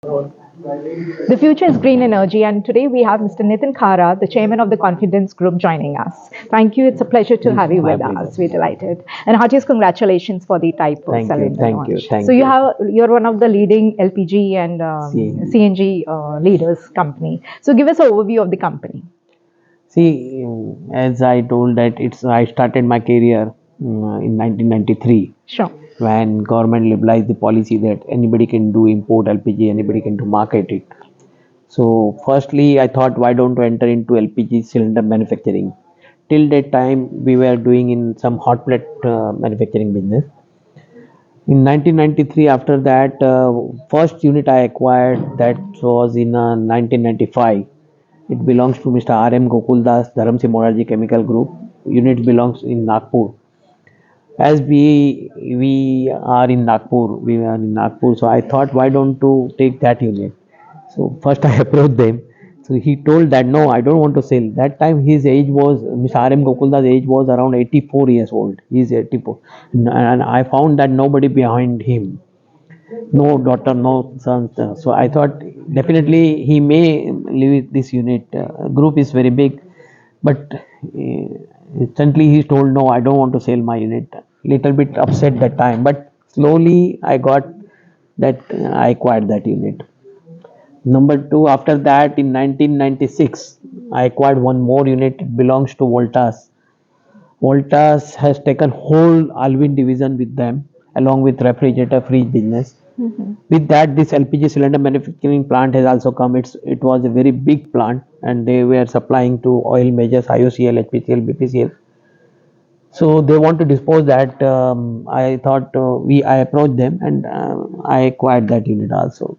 The future is green energy, and today we have Mr. Nitin Khara, the chairman of the Confidence Group, joining us. Thank you. It's a pleasure to have you My with pleasure. us. We're delighted. And heartiest congratulations for the Type Thank you, cylinder thank you, launch. So thank you. you're one of the leading LPG and CNG. CNG leaders company. So give us an overview of the company. See, as I told that I started my career in 1993 Sure. when government liberalized the policy that anybody can do import LPG, anybody can do market it. So, firstly, I thought, why don't we enter into LPG cylinder manufacturing? Till that time, we were doing in some hot plate manufacturing business. In 1993, after that, first unit I acquired that was in 1995. It belongs to Mr. R.M. Gokuldas, Dharamsi Morarji Chemical Group. Unit belongs in Nagpur. As we are in Nagpur. So I thought, why don't to take that unit? So first I approached them. So he told that no, I don't want to sell. That time his age was Mr. R.M. Gokulda's age was around 84 years old. He's 84, and I found that nobody behind him, no daughter, no son. So I thought definitely he may leave this unit. Group is very big, but instantly he told no, I don't want to sell my unit. Little bit upset that time, but slowly I got that I acquired that unit. Number two, after that in 1996, I acquired one more unit. It belongs to Voltas. Voltas has taken whole Alvin division with them, along with refrigerator fridge business. With that, this LPG cylinder manufacturing plant has also come. It was a very big plant, and they were supplying to oil majors IOCL, HPCL, BPCL. So they want to dispose that. I thought I approached them and I acquired that unit also.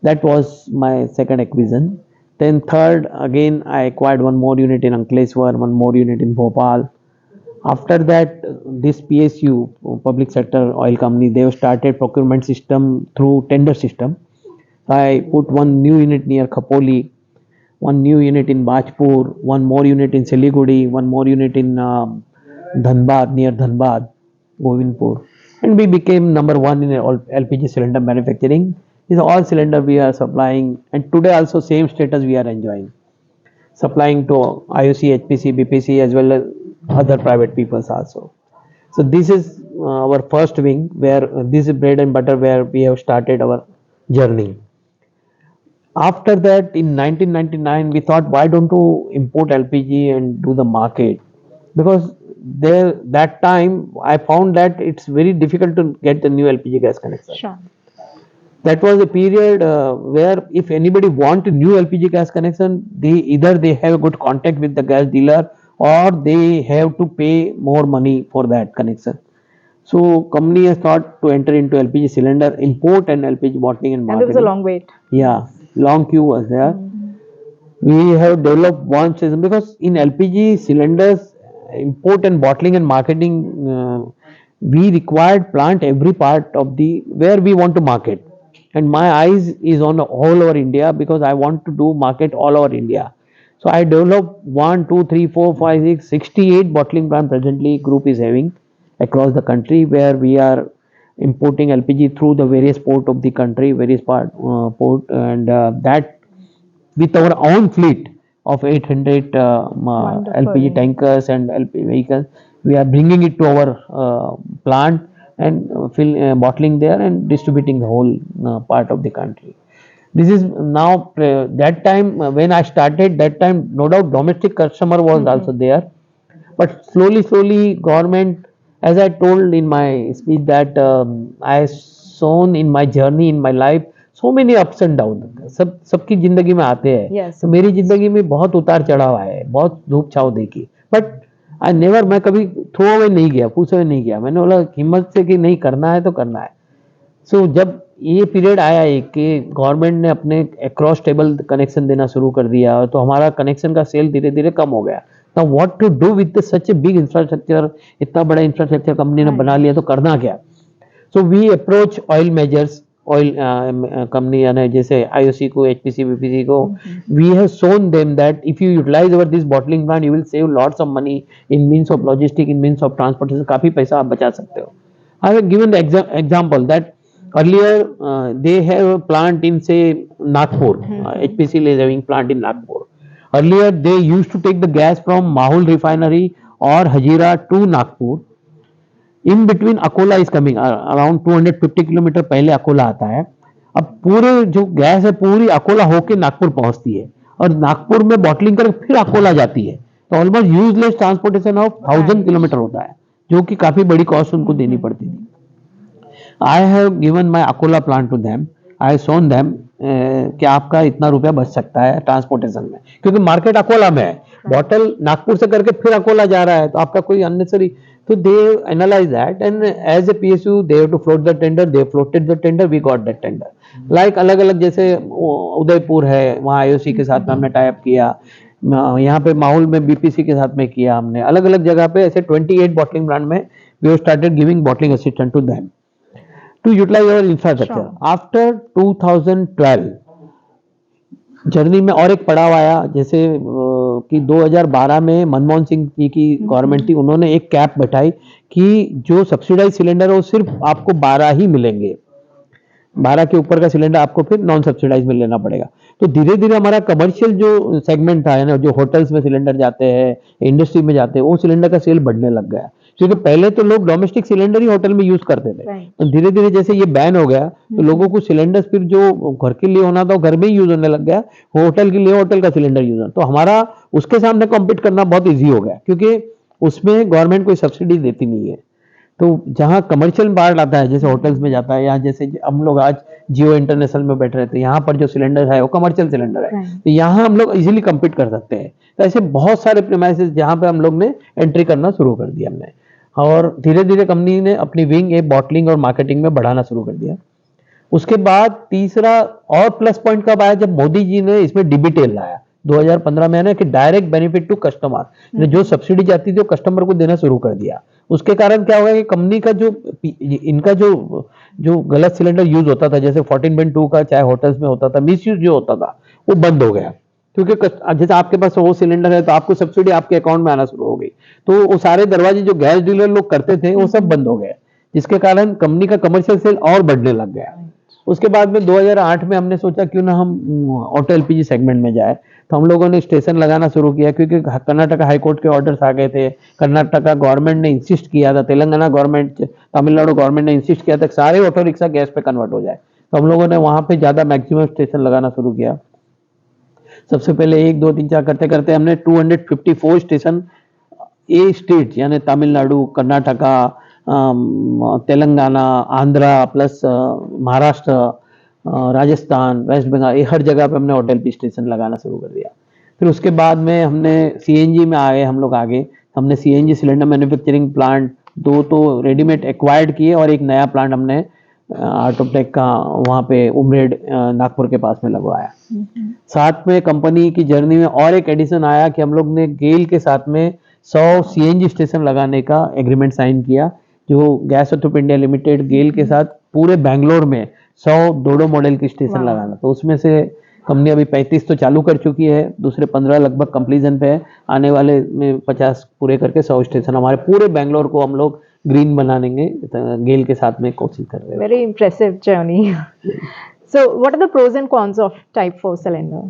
That was my second acquisition. Then third, again I acquired one more unit in Ankleshwar, one more unit in Bhopal. After that, this PSU, public sector oil company, they have started procurement system through tender system. I put one new unit near Khapoli, one new unit in Bajpur, one more unit in Siliguri, one more unit in Dhanbad, near Dhanbad, Govindpur. And we became number one in LPG cylinder manufacturing. These are all cylinder we are supplying, and today also same status we are enjoying, supplying to IOC, HPC, BPC as well as other private peoples also. So this is our first wing where this is bread and butter where we have started our journey. After that, in 1999, we thought, why don't you import LPG and do the market? Because there that time I found that it's very difficult to get the new LPG gas connection. Sure. That was a period where if anybody want a new LPG gas connection, they have a good contact with the gas dealer or they have to pay more money for that connection. So company has thought to enter into LPG cylinder import and LPG bottling and And there was a marketing. long wait. Yeah, long queue was there. We have developed one system because in LPG cylinders, import and bottling and marketing, we required plant every part of the where we want to market. And my eyes is on all over India because I want to do market all over India. So I developed 1, 2, 3, 4, 5, 6, 68 bottling plant presently group is having across the country where we are importing LPG through the various port of the country, various port, and that with our own fleet of 800 LPG tankers and LPG vehicles, we are bringing it to our plant and bottling there and distributing the whole part of the country. This is now that time when I started. That time, no doubt, domestic customer was also there, but slowly, government, as I told in my speech, that I shown in my journey in my life so many ups and downs. सबकी जिंदगी में आते हैं. Yes. तो मेरी जिंदगी में बहुत उतार चढ़ाव आए, बहुत धूप छाव देखी, बट आई नेवर, मैं कभी थ्रो अवे नहीं गया, पूछे हुए नहीं गया. मैंने बोला हिम्मत से कि नहीं करना है तो करना है. सो जब ये पीरियड आया एक कि गवर्नमेंट ने अपने अक्रॉस टेबल कनेक्शन देना शुरू कर दिया तो हमारा कनेक्शन का सेल धीरे धीरे कम हो गया. तो what to do with such a big infrastructure, इतना बड़ा इंफ्रास्ट्रक्चर कंपनी ने बना लिया तो करना क्या. So we approach oil majors, oil company यानी जैसे आईओसी को, एचपीसी, बीपीसी को. We have shown them that if you utilise our this bottling plant you will save lots of money in means of logistic, in means of transportation. काफी पैसा आप बचा सकते हो. I have given the example that Earlier, they have a plant in say Nagpur. HPCL is having plant in Nagpur. Earlier, they used to take the gas from Mahul refinery or Hazira to Nagpur. In between Akola is coming around 250 kilometre पहले अकोला आता है. अब पूरे जो gas है पूरी अकोला होके नागपुर पहुंचती है और नागपुर में बॉटलिंग कर फिर अकोला जाती है. तो almost useless transportation of 1000 kilometre होता है, जो कि काफी बड़ी कॉस्ट उनको देनी पड़ती थी. I have given my Akola plant to them. I shown them कि आपका इतना रुपया बच सकता है ट्रांसपोर्टेशन में, क्योंकि मार्केट अकोला में है, बॉटल नागपुर से करके फिर अकोला जा रहा है, तो आपका कोई unnecessary. So they analyze that, and as a PSU they have to float the tender. They floated the tender, we got that tender. Like अलग अलग जैसे उदयपुर है, वहाँ IOC के साथ में हमने टाई अप किया. यहाँ पे माहौल में BPC के साथ में किया हमने. अलग अलग जगह पे ऐसे 28 बॉटलिंग प्लांट में we have started giving bottling assistance to them to utilize our infrastructure. Sure. After 2012 journey में और एक पड़ाव आया, जैसे कि 2012 में मनमोहन सिंह जी की गवर्नमेंट थी, उन्होंने एक कैप बैठाई कि जो सब्सिडाइज सिलेंडर है वो सिर्फ आपको 12 ही मिलेंगे, 12 के ऊपर का सिलेंडर आपको फिर नॉन सब्सिडाइज में लेना पड़ेगा. तो धीरे धीरे हमारा कमर्शियल जो सेगमेंट था ना, जो होटल्स में सिलेंडर जाते हैं, इंडस्ट्री में जाते हैं, वो सिलेंडर का सेल बढ़ने लग गया, क्योंकि पहले तो लोग डोमेस्टिक सिलेंडर ही होटल में यूज करते थे. तो धीरे धीरे जैसे ये बैन हो गया तो लोगों को सिलेंडर फिर जो घर के लिए होना था वो घर में ही यूज होने लग गया, होटल के लिए होटल का सिलेंडर यूज होना. तो हमारा उसके सामने कॉम्पीट करना बहुत ईजी हो गया, क्योंकि उसमें गवर्नमेंट कोई सब्सिडी देती नहीं है. तो जहाँ कमर्शियल पार्ट आता है, जैसे होटल्स में जाता है, या जैसे हम लोग आज जियो इंटरनेशनल में बैठ रहे थे, यहाँ पर जो सिलेंडर है वो कमर्शियल सिलेंडर है, तो यहाँ हम लोग इजीली कम्पीट कर सकते हैं. तो ऐसे बहुत सारे प्रीमाइसेस जहाँ पे हम लोग ने एंट्री करना शुरू कर दिया हमने, और धीरे धीरे कंपनी ने अपनी विंग ए बॉटलिंग और मार्केटिंग में बढ़ाना शुरू कर दिया. उसके बाद तीसरा और प्लस पॉइंट कब आया, जब मोदी जी ने इसमें डीबीटेल लाया 2015 में, है ना, कि डायरेक्ट बेनिफिट टू कस्टमर, जो सब्सिडी जाती थी वो कस्टमर को देना शुरू कर दिया. उसके कारण क्या होगा कि कंपनी का जो इनका जो गलत सिलेंडर यूज होता था, जैसे 14.2 का चाहे होटल्स में होता था, मिस यूज जो होता था वो बंद हो गया, क्योंकि जैसे आपके पास वो सिलेंडर है तो आपको सब्सिडी आपके अकाउंट में आना शुरू हो गई. तो वो सारे दरवाजे जो गैस डीलर लोग करते थे वो सब बंद हो गए, जिसके कारण कंपनी का कमर्शियल सेल और बढ़ने लग गया. उसके बाद में 2008 में हमने सोचा क्यों ना हम ऑटो LPG सेगमेंट में जाए, तो हम लोगों ने स्टेशन लगाना शुरू किया, क्योंकि कर्नाटक हाई कोर्ट के ऑर्डर्स आ गए थे. कर्नाटक गवर्नमेंट ने इंसिस्ट किया था, तेलंगाना गवर्नमेंट, तमिलनाडु गवर्नमेंट ने इंसिस्ट किया था कि सारे ऑटो रिक्शा गैस पे कन्वर्ट हो जाए. तो हम लोगों ने वहां पे ज्यादा मैक्सिमम स्टेशन लगाना शुरू किया. सबसे पहले 1 2 3 4 करते करते हमने 254 स्टेशन ए स्टेट, यानी तमिलनाडु, कर्नाटका, तेलंगाना, आंध्रा प्लस महाराष्ट्र, राजस्थान, वेस्ट बंगाल, ये हर जगह पे हमने होटल पी स्टेशन लगाना शुरू कर दिया. फिर उसके बाद में हमने CNG में आए हम लोग आगे. हमने CNG सिलेंडर मैन्युफैक्चरिंग प्लांट 2 तो रेडीमेड एक्वायर्ड किए, और एक नया प्लांट हमने आर्टोटेक का वहाँ पे उमरेड नागपुर के पास में लगवाया. साथ में कंपनी की जर्नी में और एक एडिशन आया कि हम लोग ने गेल के साथ में 100 CNG स्टेशन लगाने का एग्रीमेंट साइन किया, जो gas off India limited GAIL के साथ पूरे बैंगलोर में 100 डोडो मॉडल की स्टेशन लगाना. तो उसमें से कंपनी अभी 35 तो चालू कर चुकी है, दूसरे 15 लगभग कंप्लीजन पे है. आने वाले में 50 पूरे करके 100 स्टेशन हमारे पूरे बैंगलोर को हम लोग ग्रीन बनाएंगे, गेल के साथ में कोशिश कर रहे हैं. Very impressive journey. So, what are the pros and cons of Type 4 cylinder?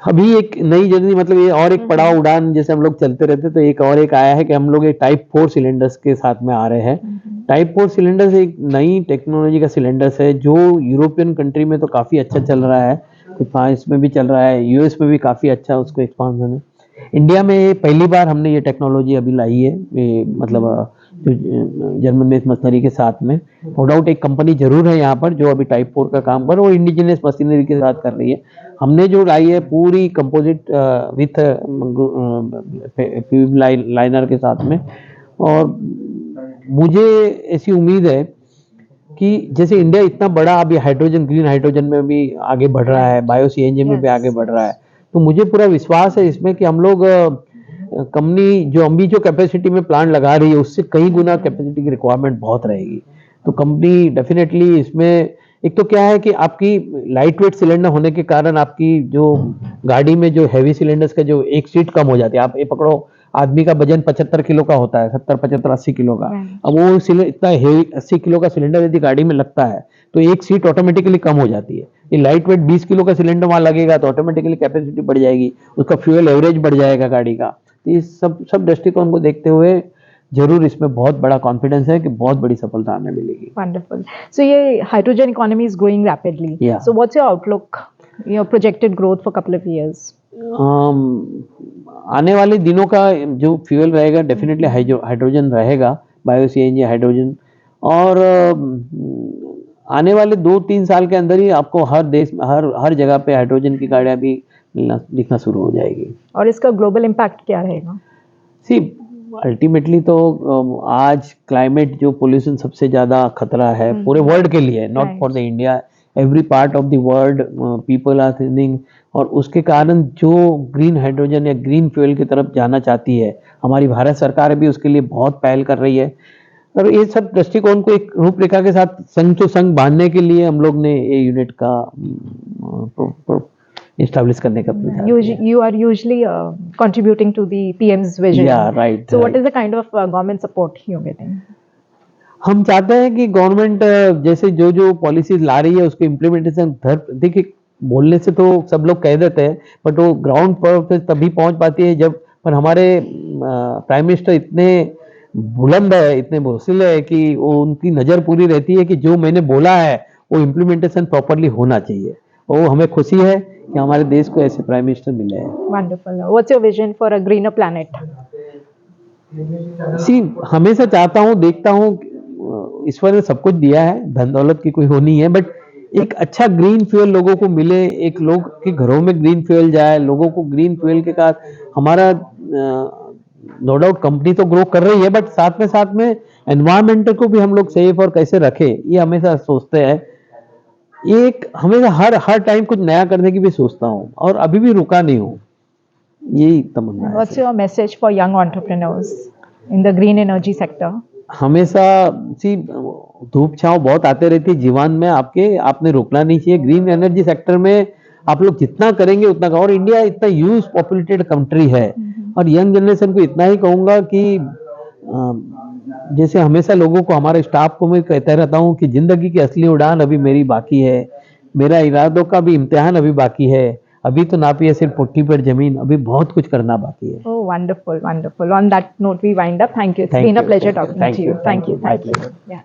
अभी एक नई जर्नी, मतलब ये और एक पड़ाव उड़ान जैसे हम लोग चलते रहते, तो एक और एक आया है कि हम लोग एक टाइप 4 सिलेंडर्स के साथ में आ रहे हैं. टाइप 4 सिलेंडर्स एक नई टेक्नोलॉजी का सिलेंडर्स है, जो यूरोपियन कंट्री में तो काफ़ी अच्छा चल रहा है, कुछ फ्रांस में भी चल रहा है, US में भी काफ़ी अच्छा उसको एक्सपांशन है. इंडिया में पहली बार हमने ये टेक्नोलॉजी अभी लाई है, मतलब जर्मन बेस्ड मशीनरी के साथ में. नो डाउट एक कंपनी जरूर है यहाँ पर जो अभी टाइप 4 का काम कर, वो इंडिजिनियस मशीनरी के साथ कर रही है. हमने जो लाई है पूरी कंपोजिट विथ लाइनर के साथ में. और मुझे ऐसी उम्मीद है कि जैसे इंडिया इतना बड़ा अभी हाइड्रोजन, ग्रीन हाइड्रोजन में भी आगे बढ़ रहा है, बायो CNG में भी आगे बढ़ रहा है, तो मुझे पूरा विश्वास है इसमें कि हम लोग कंपनी जो अभी जो कैपेसिटी में प्लांट लगा रही है उससे कई गुना कैपेसिटी की रिक्वायरमेंट बहुत रहेगी. तो कंपनी डेफिनेटली इसमें, एक तो क्या है कि आपकी लाइट वेट सिलेंडर होने के कारण आपकी जो गाड़ी में जो हैवी सिलेंडर्स का जो एक सीट कम हो जाती है. आप ये पकड़ो, आदमी का वजन 75 किलो का होता है, 70 75 80 किलो का। Right. अब वो इतना हेवी 80 किलो का सिलेंडर यदि गाड़ी में लगता है तो एक सीट ऑटोमेटिकली कम हो जाती है। ये लाइट वेट 20 किलो का सिलेंडर वहां लगेगा तो ऑटोमेटिकली कैपेसिटी बढ़ जाएगी, उसका फ्यूल एवरेज बढ़ जाएगा गाड़ी का। तो ये सब दृष्टिकोण को देखते हुए जरूर इसमें बहुत बड़ा कॉन्फिडेंस है कि बहुत बड़ी सफलता हमें मिलेगी। Wonderful. So, ये hydrogen economy is growing rapidly. Yeah. So, what's your outlook, your projected growth for couple of years? आने वाले दिनों का जो फ्यूल रहेगा डेफिनेटली हाइड्रोजन रहेगा, बायो सीएनजी हाइड्रोजन। और आने वाले 2-3 साल के अंदर ही आपको हर देश में हर जगह पे हाइड्रोजन की गाड़ियां भी दिखना शुरू हो जाएगी। और इसका ग्लोबल इम्पैक्ट क्या रहेगा? सी अल्टीमेटली तो आज क्लाइमेट जो पोल्यूशन सबसे ज्यादा खतरा है पूरे वर्ल्ड के लिए, not for the India, every part of the world people are thinking. और उसके कारण जो ग्रीन हाइड्रोजन या ग्रीन फ्यूल की तरफ जाना चाहती है, हमारी भारत सरकार भी उसके लिए बहुत पहल कर रही है। और ये सब दृष्टिकोण को एक रूपरेखा के साथ संग टू संग बांधने के लिए हम लोग ने ये यूनिट का establish करने का प्रयास किया। You are usually contributing to the PM's vision. Yeah, right. So, what is the kind of government support you're getting? हम चाहते हैं कि गवर्नमेंट जैसे जो पॉलिसीज ला रही है उसके इम्प्लीमेंटेशन देखिए, बोलने से तो सब लोग कह देते हैं बट वो ग्राउंड पर तभी पहुंच पाती है जब पर हमारे प्राइम मिनिस्टर इतने बुलंद है, इतने वसीले है कि वो उनकी नज़र पूरी रहती है कि जो मैंने बोला है वो इम्प्लीमेंटेशन प्रॉपरली होना चाहिए। और हमें खुशी है कि हमारे देश को ऐसे प्राइम मिनिस्टर मिले हैं। Wonderful. What's your vision for a greener planet? हमेशा चाहता हूँ, देखता हूँ, ईश्वर ने सब कुछ दिया है, धन दौलत की कोई होनी है, बट एक अच्छा ग्रीन फ्यूल लोगों को मिले, एक लोग के घरों में ग्रीन फ्यूल जाए, लोगों को ग्रीन फ्यूल के साथ हमारा नो डाउट कंपनी तो ग्रो कर रही है बट साथ में एनवायरमेंट को भी हम लोग सेफ और कैसे रखें ये हमेशा सोचते हैं। एक हमेशा हर टाइम कुछ नया करने की भी सोचता हूँ और अभी भी रुका नहीं हूँ, यही तमन्ना है। What's your message for young entrepreneurs in the green energy sector? हमेशा धूप छांव बहुत आते रहती है जीवन में, आपने रुकना नहीं चाहिए। ग्रीन एनर्जी सेक्टर में आप लोग जितना करेंगे उतना का, और इंडिया इतना यूज पॉपुलेटेड कंट्री है और यंग जनरेशन को इतना ही कहूंगा कि जैसे हमेशा लोगों को, हमारे स्टाफ को मैं कहता रहता हूँ कि जिंदगी की असली उड़ान अभी मेरी बाकी है, मेरा इरादों का भी इम्तिहान अभी बाकी है, अभी तो नापी है सिर्फ पुट्टी पर जमीन, अभी बहुत कुछ करना बाकी है। Oh, wonderful, wonderful. On that note, we wind up. Thank you. It's been a pleasure talking to you. Thank you. Yeah.